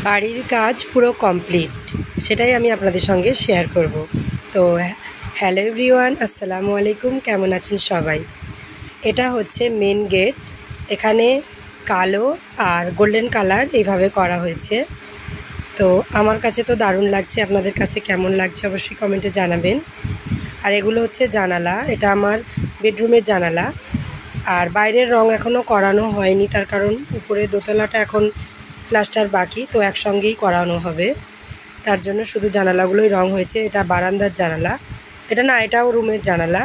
বাড়ির কাজ পুরো কমপ্লিট, সেটাই আমি আপনাদের সঙ্গে শেয়ার করব। তো হ্যালো এভরিওয়ান, আসসালামু আলাইকুম। কেমন আছেন সবাই? এটা হচ্ছে মেন গেট। এখানে কালো আর গোল্ডেন কালার এইভাবে করা হয়েছে। তো আমার কাছে তো দারুণ লাগছে, আপনাদের কাছে কেমন লাগছে অবশ্যই কমেন্টে জানাবেন। আর এগুলো হচ্ছে জানালা, এটা আমার বেডরুমের জানালা। আর বাইরের রং এখনও করানো হয়নি, তার কারণ উপরে দোতলাটা এখন প্লাস্টার বাকি, তো একসঙ্গেই করানো হবে। তার জন্য শুধু জানালাগুলোই রং হয়েছে। এটা বারান্দার জানালা, এটাও রুমের জানালা,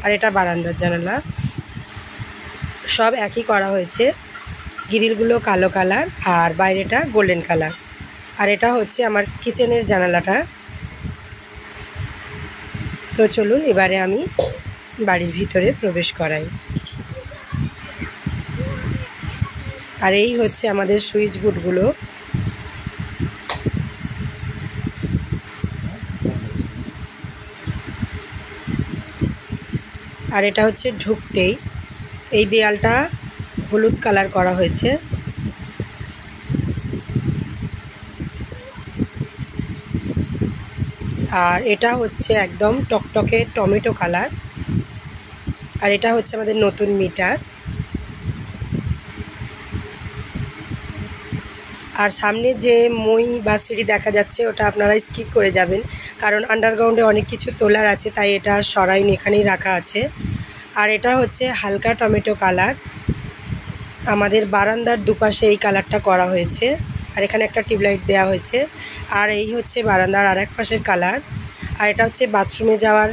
আর এটা বারান্দার জানালা, সব একই করা হয়েছে। গ্রিলগুলো কালো কালার আর বাইরেটা গোল্ডেন কালার। আর এটা হচ্ছে আমার কিচেনের জানালাটা। তো চলুন এবারে আমি বাড়ির ভিতরে প্রবেশ করাই। আর এই হচ্ছে আমাদের সুইচ বোর্ডগুলো। আর এটা হচ্ছে ঢুকতেই এই দেয়ালটা হলুদ কালার করা হয়েছে। আর এটা হচ্ছে একদম টকটকে টমেটো কালার। আর এটা হচ্ছে আমাদের নতুন মিটার। আর সামনে যে মই বা সিঁড়ি দেখা যাচ্ছে ওটা আপনারা স্কিপ করে যাবেন, কারণ আন্ডারগ্রাউন্ডে অনেক কিছু তোলার আছে, তাই এটা সরাইনি, এখানেই রাখা আছে। আর এটা হচ্ছে হালকা টমেটো কালার। আমাদের বারান্দার দুপাশে এই কালারটা করা হয়েছে। আর এখানে একটা টিউবলাইট দেওয়া হয়েছে। আর এই হচ্ছে বারান্দার আর এক পাশের কালার। আর এটা হচ্ছে বাথরুমে যাওয়ার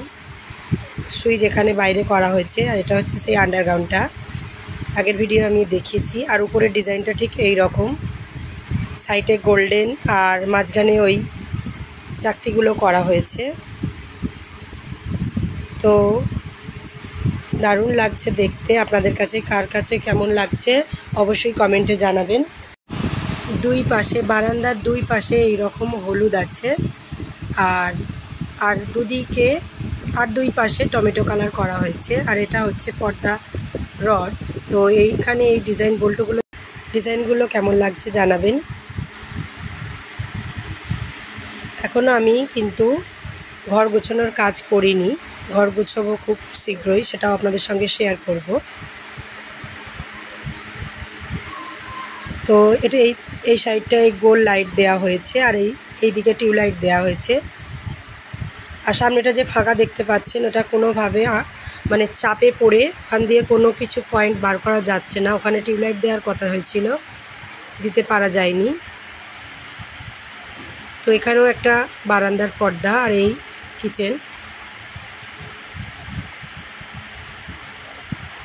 সুইচ, এখানে বাইরে করা হয়েছে। আর এটা হচ্ছে সেই আন্ডারগ্রাউন্ডটা, আগের ভিডিও আমি দেখিয়েছি। আর উপরের ডিজাইনটা ঠিক এই রকম, সাইডে গোল্ডেন আর মাঝখানে ওই চাকতিগুলো করা হয়েছে। তো দারুণ লাগছে দেখতে। আপনাদের কাছে কার কাছে কেমন লাগছে অবশ্যই কমেন্টে জানাবেন। দুই পাশে বারান্দার দুই পাশে এইরকম হলুদ আছে। আর দুদিকে আর দুই পাশে টমেটো কালার করা হয়েছে। আর এটা হচ্ছে পর্দা রড। তো এইখানে এই ডিজাইনগুলো কেমন লাগছে জানাবেন। এখনও আমি কিন্তু ঘর গোছানোর কাজ করিনি, ঘর গুছাবো খুব শীঘ্রই, সেটাও আপনাদের সঙ্গে শেয়ার করব। তো এটা এই সাইডটায় গোল লাইট দেওয়া হয়েছে, আর এই দিকে টিউবলাইট দেওয়া হয়েছে। আর সামনেটা যে ফাঁকা দেখতে পাচ্ছেন, ওটা কোনোভাবে মানে চাপে পড়ে ওখান দিয়ে কোনো কিছু পয়েন্ট বার করা যাচ্ছে না। ওখানে টিউবলাইট দেওয়ার কথা হয়েছিল, দিতে পারা যায়নি। তো এখানেও একটা বারান্দার পর্দা। আর এই কিচেন।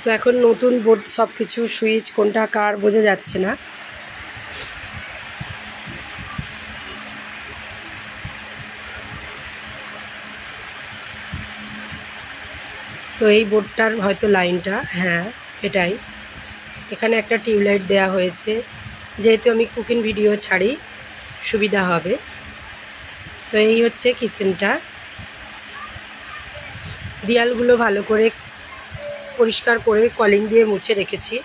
তো এখন নতুন বোর্ড, সব কিছু সুইচ কোনটা কার বোঝা যাচ্ছে না। তো এই বোর্ডটার হয়তো লাইনটা, হ্যাঁ এটাই। এখানে একটা টিউবলাইট দেওয়া হয়েছে, যেহেতু আমি কুকিং ভিডিও ছাড়ি সুবিধা হবে। তো এই হচ্ছে কিচেনটা। দেয়ালগুলো ভালো করে পরিষ্কার করে কলিং দিয়ে মুছে রেখেছি।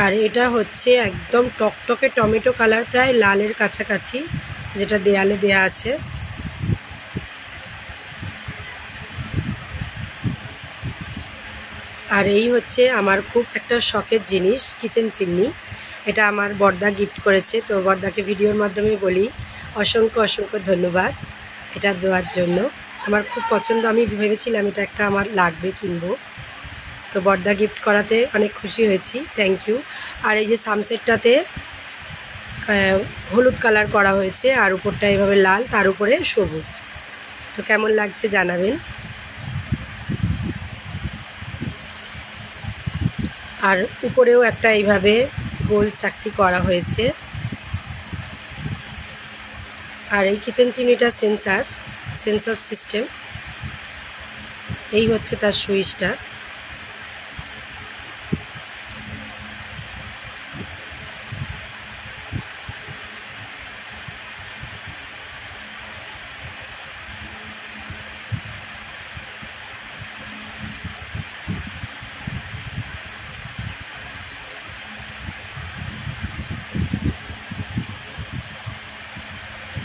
আর এটা হচ্ছে একদম টকটকে টমেটো কালার, প্রায় লালের কাছাকাছি, যেটা দেয়ালে দেয়া আছে। আর এই হচ্ছে আমার খুব একটা শখের জিনিস, কিচেন চিমনি। এটা আমার বড়দা গিফট করেছে। তো বড়দাকে ভিডিওর মাধ্যমে বলি অসংখ্য অসংখ্য ধন্যবাদ এটা দেওয়ার জন্য। আমার খুব পছন্দ, আমি ভেবেছিলাম এটা একটা আমার লাগবে, কিনবো। তো বড়দা গিফট করাতে অনেক খুশি হয়েছি, থ্যাংক ইউ। আর এই যে সামসেটটাতে হলুদ কালার করা হয়েছে, আর উপরটা এভাবে লাল, তার উপরে সবুজ। তো কেমন লাগছে জানাবেন। আর উপরেও একটা এইভাবে গোল চাকতি করা হয়েছে। আর এই কিচেন চিমনিটা সেন্সর সিস্টেম। এই হচ্ছে তার সুইচটা।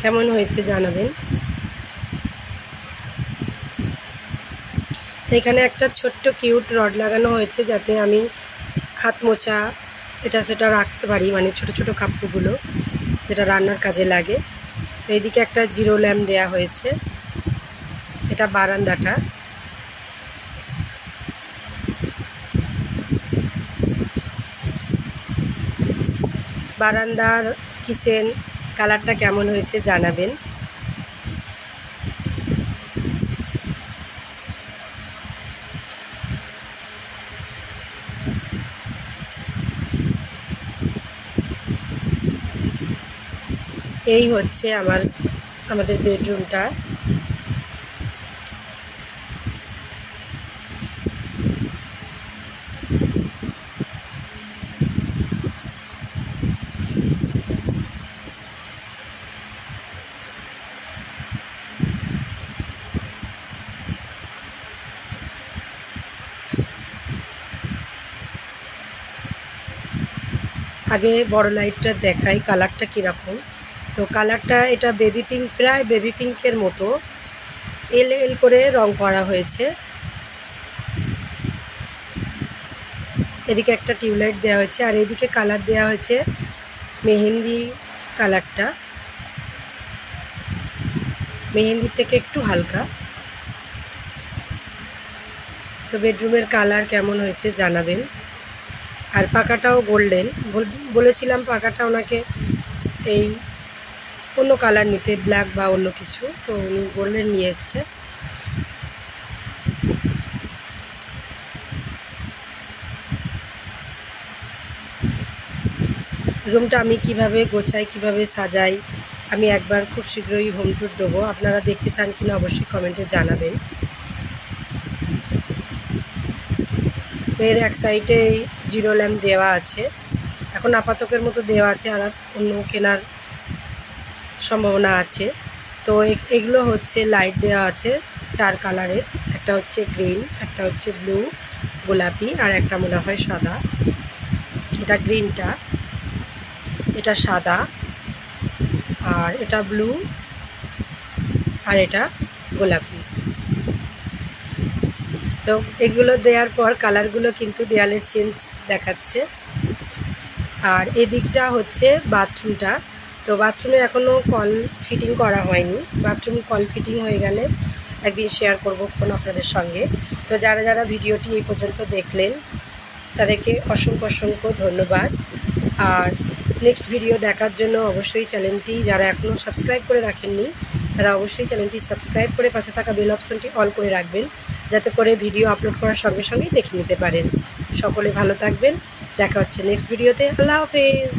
কেমন হয়েছে জানাবেন। এখানে একটা ছোট্ট কিউট রড লাগানো হয়েছে যাতে আমি হাত মোছা এটা সেটা রাখতে পারি, মানে ছোট ছোট কাপড়গুলো যেটা রান্নার কাজে লাগে। তো এইদিকে একটা জিরো ল্যাম্প দেয়া হয়েছে। এটা বারান্দাটা। বারান্দার কিচেন কালারটা কেমন হয়েছে জানাবেন। এই হচ্ছে আমাদের বেডরুমটা। আগে বড় লাইটটা দেখাই কালারটা কীরকম। তো কালারটা এটা বেবি পিঙ্ক, প্রায় বেবি পিঙ্কের মতো এল এল করে রং করা হয়েছে। এদিকে একটা টিউবলাইট দেওয়া হয়েছে আর এদিকে কালার দেওয়া হয়েছে মেহেন্দি কালারটা, মেহেন্দির থেকে একটু হালকা। তো বেডরুমের কালার কেমন হয়েছে জানাবেন। আর পাকাটাও গোল্ডেন। বলেছিলাম পাকাটা ওনাকে এই অন্য কালার নিতে, ব্ল্যাক বা অন্য কিছু, তো উনি গোল্ডেন নিয়ে এসছে। রুমটা আমি কিভাবে গোছাই, কিভাবে সাজাই, আমি একবার খুব শীঘ্রই হোম ট্যুর দেবো। আপনারা দেখতে চান কিনা অবশ্যই কমেন্টে জানাবেন। এর এক সাইডে জিরো ল্যাম্প দেওয়া আছে, এখন আপাতকের মতো দেওয়া আছে, আর অন্য কেনার সম্ভাবনা আছে। তো এগুলো হচ্ছে লাইট দেওয়া আছে 4 কালারের, একটা হচ্ছে গ্রিন, একটা হচ্ছে ব্লু, গোলাপি, আর একটা মনে হয় সাদা। এটা গ্রিনটা, এটা সাদা, আর এটা ব্লু, আর এটা গোলাপি। তো এগুলো দেওয়ার পর কালারগুলো কিন্তু দেয়ালের চেঞ্জ দেখাচ্ছে। আর এদিকটা হচ্ছে বাথরুমটা। তো বাথরুমে এখনও কল ফিটিং করা হয়নি। বাথরুম কল ফিটিং হয়ে গেলে একদিন শেয়ার করব কোন আপনাদের সঙ্গে। তো যারা যারা ভিডিওটি এই পর্যন্ত দেখলেন তাদেরকে অসংখ্য অসংখ্য ধন্যবাদ। আর নেক্সট ভিডিও দেখার জন্য অবশ্যই চ্যানেলটি যারা এখনও সাবস্ক্রাইব করে রাখেননি তারা অবশ্যই চ্যানেলটি সাবস্ক্রাইব করে পাশে থাকা বেল অপশনটি অল করে রাখবেন, যাতে করে ভিডিও আপলোড করার সঙ্গে সঙ্গেই দেখে নিতে পারেন। সকলে ভালো থাকবেন, দেখা হচ্ছে নেক্সট ভিডিওতে। আল্লাহ হাফেজ।